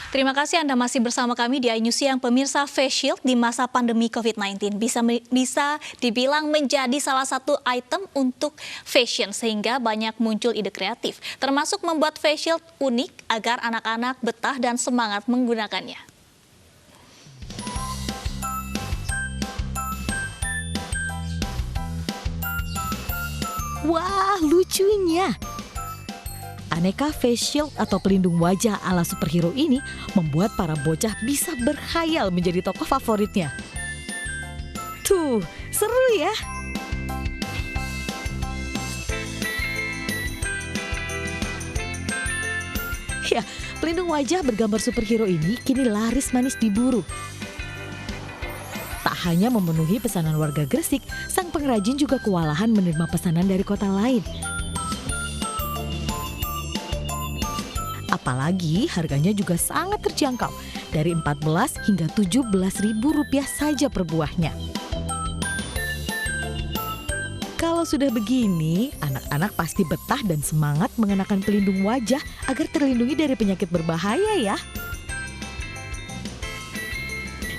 Terima kasih Anda masih bersama kami di iNews Siang. Pemirsa, face shield di masa pandemi COVID-19 bisa dibilang menjadi salah satu item untuk fashion sehingga banyak muncul ide kreatif, termasuk membuat face shield unik agar anak-anak betah dan semangat menggunakannya. Wah, lucunya! Aneka face shield atau pelindung wajah ala superhero ini membuat para bocah bisa berkhayal menjadi tokoh favoritnya. Tuh, seru ya! Ya, pelindung wajah bergambar superhero ini kini laris manis diburu. Tak hanya memenuhi pesanan warga Gresik, sang pengrajin juga kewalahan menerima pesanan dari kota lain. Apalagi harganya juga sangat terjangkau, dari 14 hingga 17.000 rupiah saja per buahnya. Kalau sudah begini, anak-anak pasti betah dan semangat mengenakan pelindung wajah agar terlindungi dari penyakit berbahaya ya.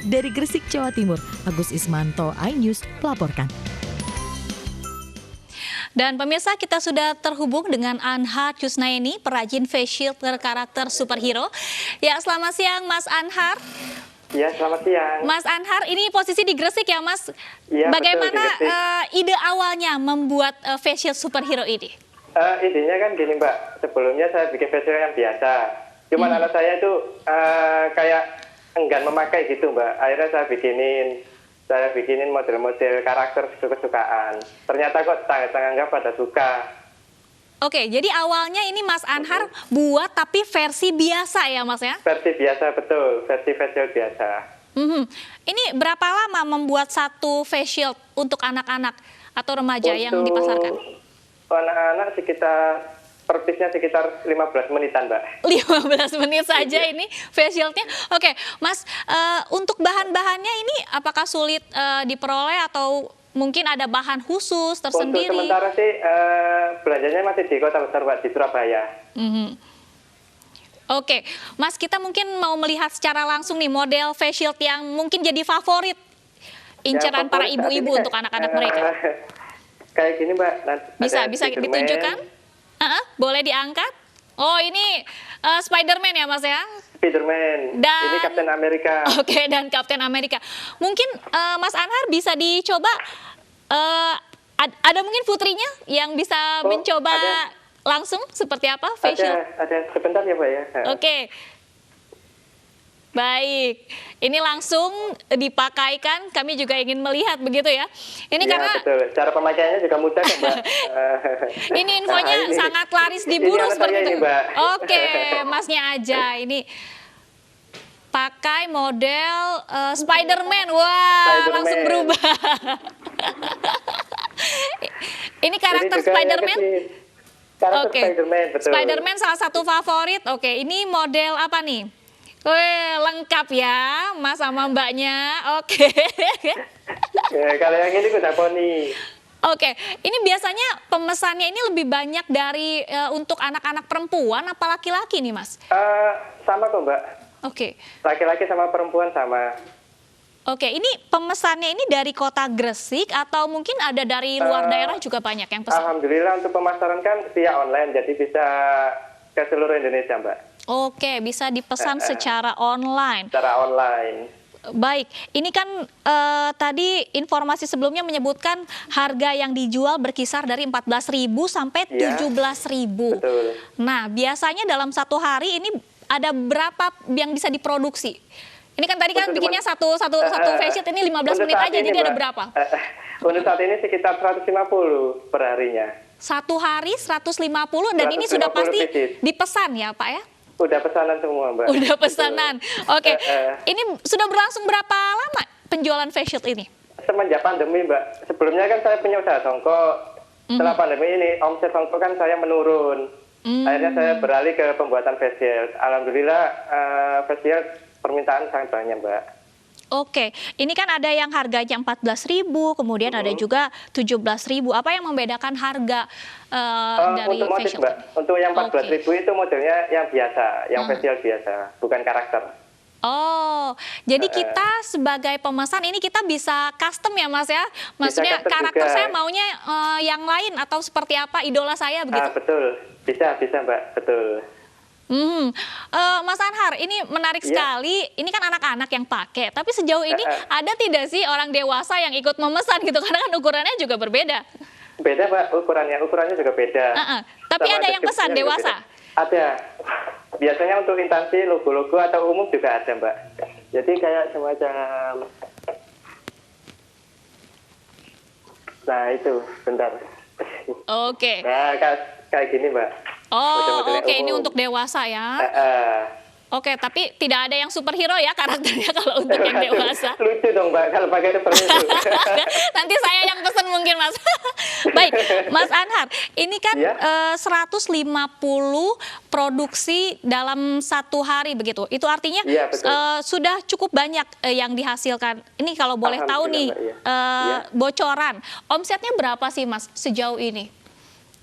Dari Gresik, Jawa Timur, Agus Ismanto, iNews melaporkan. Dan pemirsa, kita sudah terhubung dengan Anhar Kusnaini, perajin face shield berkarakter superhero. Ya, selamat siang Mas Anhar. Ya, selamat siang. Mas Anhar, ini posisi di Gresik ya Mas? Ya, bagaimana betul, ide awalnya membuat face shield superhero ini? Idenya kan gini Mbak, sebelumnya saya bikin face shield yang biasa. Cuman anak saya itu kayak enggan memakai gitu Mbak. Akhirnya saya bikinin model-model karakter kesukaan. Ternyata kok tetangga pada suka. Oke, jadi awalnya ini Mas Anhar buat tapi versi biasa ya Mas ya? Versi biasa, betul. Versi face shield biasa. Ini berapa lama membuat satu face shield untuk anak-anak atau remaja yang dipasarkan? Anak-anak sekitar per piece-nya sekitar 15 menitan, Mbak. 15 menit saja ini face shield-nya. Oke, Mas, untuk bahan-bahannya ini apakah sulit diperoleh atau mungkin ada bahan khusus tersendiri? Untuk sementara sih belanjanya masih di kota besar, Mbak, di Surabaya. Oke, Mas, kita mungkin mau melihat secara langsung nih model face shield yang mungkin jadi favorit incaran para ibu-ibu untuk anak-anak mereka. Kayak gini, Mbak. Bisa ditunjukkan? Boleh diangkat? Oh, ini Spider-Man ya Mas ya? Spider-Man, ini Captain America. Oke, dan Captain America. Mungkin Mas Anhar bisa dicoba, ada mungkin putrinya yang bisa mencoba langsung seperti apa face shield? Ada, sebentar ya Mbak ya. Oke. Baik, ini langsung dipakaikan, kami juga ingin melihat begitu ya. Ini ya, karena betul. Cara pemakaiannya juga mudah kan Mbak. Ini infonya sangat laris diburu seperti itu. Mbak. Oke, Masnya aja ini pakai model Spider-Man. Wah, langsung berubah. Ini karakter Spider-Man. Oke. Spider-Man salah satu favorit. Oke, ini model apa nih? Wih, lengkap ya, Mas sama Mbaknya. Oke. Kalau yang ini kuda poni. Oke, ini biasanya pemesannya ini lebih banyak dari untuk anak-anak perempuan apa laki-laki nih, Mas? Sama kok, Mbak. Oke. Laki-laki sama perempuan sama. Oke, ini pemesannya ini dari kota Gresik atau mungkin ada dari luar daerah juga banyak yang pesan? Alhamdulillah untuk pemasaran kan via online, jadi bisa ke seluruh Indonesia, Mbak. Oke, bisa dipesan secara online. Secara online. Baik, ini kan tadi informasi sebelumnya menyebutkan harga yang dijual berkisar dari 14.000 sampai 17.000. Betul. Nah, biasanya dalam satu hari ini ada berapa yang bisa diproduksi? Ini kan tadi kan bikinnya satu face shield ini 15 menit aja, jadi ada berapa? Untuk saat ini sekitar 150 per harinya. Satu hari 150 dan ini sudah pasti dipesan ya Pak ya? Udah pesanan semua Mbak. Udah pesanan. Oke. Ini sudah berlangsung berapa lama penjualan face shield ini? Semenjak pandemi Mbak. Sebelumnya kan saya punya usaha songkok. Setelah pandemi ini omset songkok kan saya menurun. Akhirnya saya beralih ke pembuatan face shield. Alhamdulillah face shield permintaan sangat banyak Mbak. Oke, ini kan ada yang harganya 14.000, kemudian ada juga 17.000. Apa yang membedakan harga dari Untuk motif facial? Mbak, untuk yang Oke. 14.000 itu modelnya yang biasa, yang facial biasa, bukan karakter. Oh, jadi kita sebagai pemesan ini kita bisa custom ya Mas ya? Maksudnya custom karakter juga. saya maunya yang lain atau seperti apa idola saya begitu? Betul, bisa Mbak, betul. Mas Anhar, ini menarik Iya. sekali. Ini kan anak-anak yang pakai, tapi sejauh ini ada tidak sih orang dewasa yang ikut memesan gitu? Karena kan ukurannya juga berbeda. Beda Mbak, ukurannya juga beda. Tapi Sama ada yang pesan deskripsinya juga dewasa? beda. Ada. Biasanya untuk instansi, logo-logo atau umum juga ada Mbak. Jadi kayak semacam... Nah itu, bentar. Oke. Nah, kayak gini Mbak. Oh, Model-modelnya oke, ini umum. untuk dewasa ya. Eh. Oke, tapi tidak ada yang superhero ya karakternya kalau untuk yang dewasa. Lucu dong Mbak, kalau pakai seperti itu. Nanti saya yang pesen mungkin Mas. Baik, Mas Anhar, ini kan Ya. 150 produksi dalam satu hari begitu. Itu artinya Iya, betul. sudah cukup banyak yang dihasilkan. Ini kalau boleh tahu nih Alhamdulillah, Mbak, iya. bocoran. Omsetnya berapa sih Mas sejauh ini?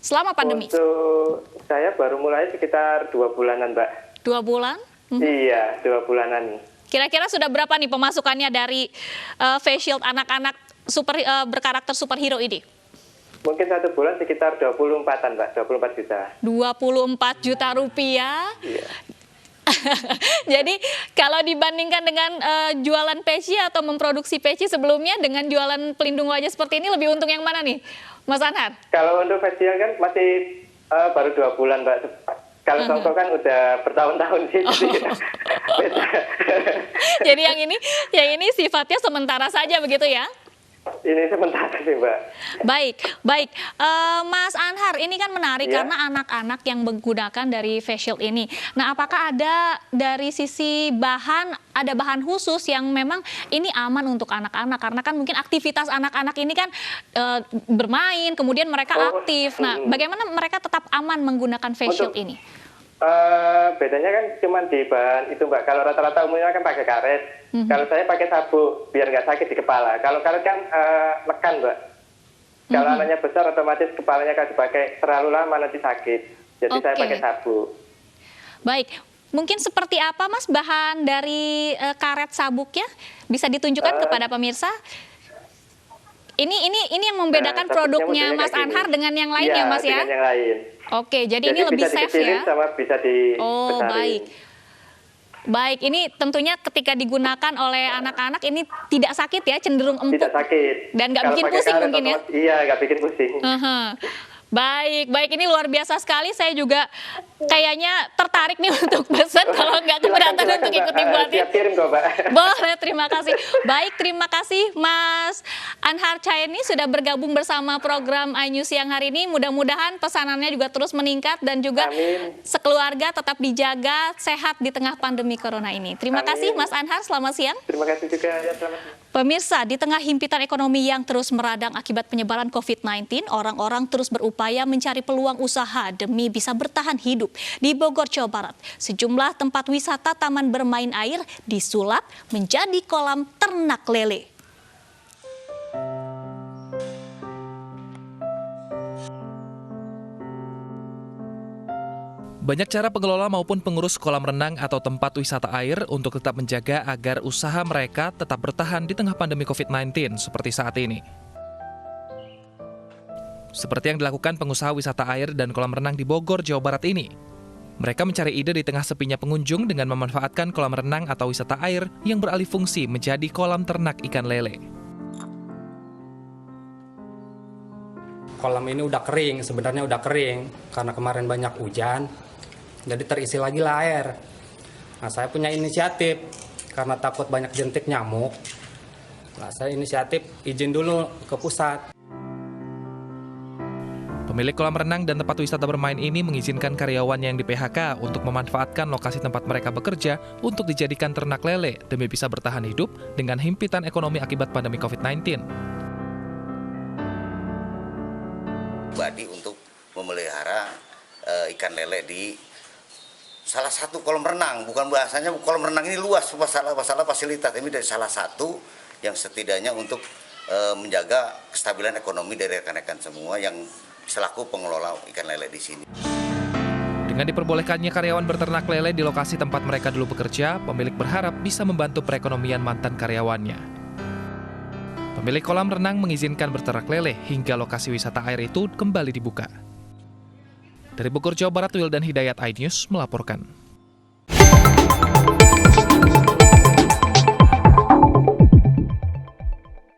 Selama pandemi? Untuk saya baru mulai sekitar 2 bulanan Mbak. 2 bulan? Iya, 2 bulanan. Kira-kira sudah berapa nih pemasukannya dari face shield anak-anak berkarakter superhero ini? Mungkin 1 bulan sekitar 24-an Mbak, 24 juta. 24 juta rupiah. Iya. Jadi kalau dibandingkan dengan jualan peci atau memproduksi peci sebelumnya dengan jualan pelindung wajah seperti ini, lebih untung yang mana nih, Mas Anhar? Kalau untuk facial kan masih baru 2 bulan Mbak. Kalau Songko kan udah bertahun-tahun sih. Beda. Jadi yang ini sifatnya sementara saja begitu ya? Ini sementara sih Mbak. Baik. Mas Anhar, ini kan menarik Ya. karena anak-anak yang menggunakan dari face shield ini. Nah, apakah ada dari sisi ada bahan khusus yang memang ini aman untuk anak-anak? Karena kan mungkin aktivitas anak-anak ini kan bermain, kemudian mereka aktif. Nah, bagaimana mereka tetap aman menggunakan face shield ini? Bedanya kan cuma di bahan itu Mbak. Kalau rata-rata umumnya kan pakai karet. Kalau saya pakai sabuk biar nggak sakit di kepala. Kalau karet kan lekan Mbak. Kalau anaknya besar otomatis kepalanya kan dipakai terlalu lama nanti sakit. Jadi saya Oke. pakai sabuk. Baik. Mungkin seperti apa Mas bahan dari karet sabuknya? Bisa ditunjukkan kepada pemirsa? Ini yang membedakan Sabuknya produknya modelnya Mas kayak gini. Anhar dengan yang lain Iya, ya Mas ya? dengan yang lain. Oke, jadi ini lebih bisa safe dikecilin ya? sama bisa Oh, dibesarin. baik. Baik, ini tentunya ketika digunakan oleh anak-anak ini tidak sakit ya, cenderung empuk. Tidak sakit. Dan nggak Kalau bikin pakai pusing karet mungkin ya? otomatis- Iya, nggak bikin pusing. Baik, ini luar biasa sekali. Saya juga kayaknya tertarik nih untuk pesan kalau nggak keberatan Silakan, untuk Mbak. ikut dibuatin. Siap kirim kok Mbak. Boleh, terima kasih. Baik, terima kasih Mas Anhar Caeni sudah bergabung bersama program iNews siang hari ini. Mudah-mudahan pesanannya juga terus meningkat dan juga Amin. sekeluarga tetap dijaga sehat di tengah pandemi corona ini. Terima Amin. kasih Mas Anhar, selamat siang. Terima kasih juga ya, selamat siang. Pemirsa, di tengah himpitan ekonomi yang terus meradang akibat penyebaran COVID-19, orang-orang terus berupaya mencari peluang usaha demi bisa bertahan hidup. Di Bogor, Jawa Barat, sejumlah tempat wisata taman bermain air disulap menjadi kolam ternak lele. Banyak cara pengelola maupun pengurus kolam renang atau tempat wisata air untuk tetap menjaga agar usaha mereka tetap bertahan di tengah pandemi COVID-19 seperti saat ini. Seperti yang dilakukan pengusaha wisata air dan kolam renang di Bogor, Jawa Barat ini. Mereka mencari ide di tengah sepinya pengunjung dengan memanfaatkan kolam renang atau wisata air yang beralih fungsi menjadi kolam ternak ikan lele. Kolam ini udah kering, sebenarnya udah kering karena kemarin banyak hujan. Jadi terisi lagi lah air. Nah, saya punya inisiatif karena takut banyak jentik nyamuk. Nah, saya inisiatif izin dulu ke pusat. Pemilik kolam renang dan tempat wisata bermain ini mengizinkan karyawannya yang di PHK untuk memanfaatkan lokasi tempat mereka bekerja untuk dijadikan ternak lele demi bisa bertahan hidup dengan himpitan ekonomi akibat pandemi COVID-19. Pribadi untuk memelihara ikan lele di salah satu kolam renang, bukan bahasanya kolam renang ini luas masalah fasilitas, ini dari salah satu yang setidaknya untuk menjaga kestabilan ekonomi dari rekan-rekan semua yang selaku pengelola ikan lele di sini. Dengan diperbolehkannya karyawan berternak lele di lokasi tempat mereka dulu bekerja, pemilik berharap bisa membantu perekonomian mantan karyawannya. Pemilik kolam renang mengizinkan berternak lele hingga lokasi wisata air itu kembali dibuka. Dari Bogor, Jawa Barat, Wildan Hidayat, iNews melaporkan.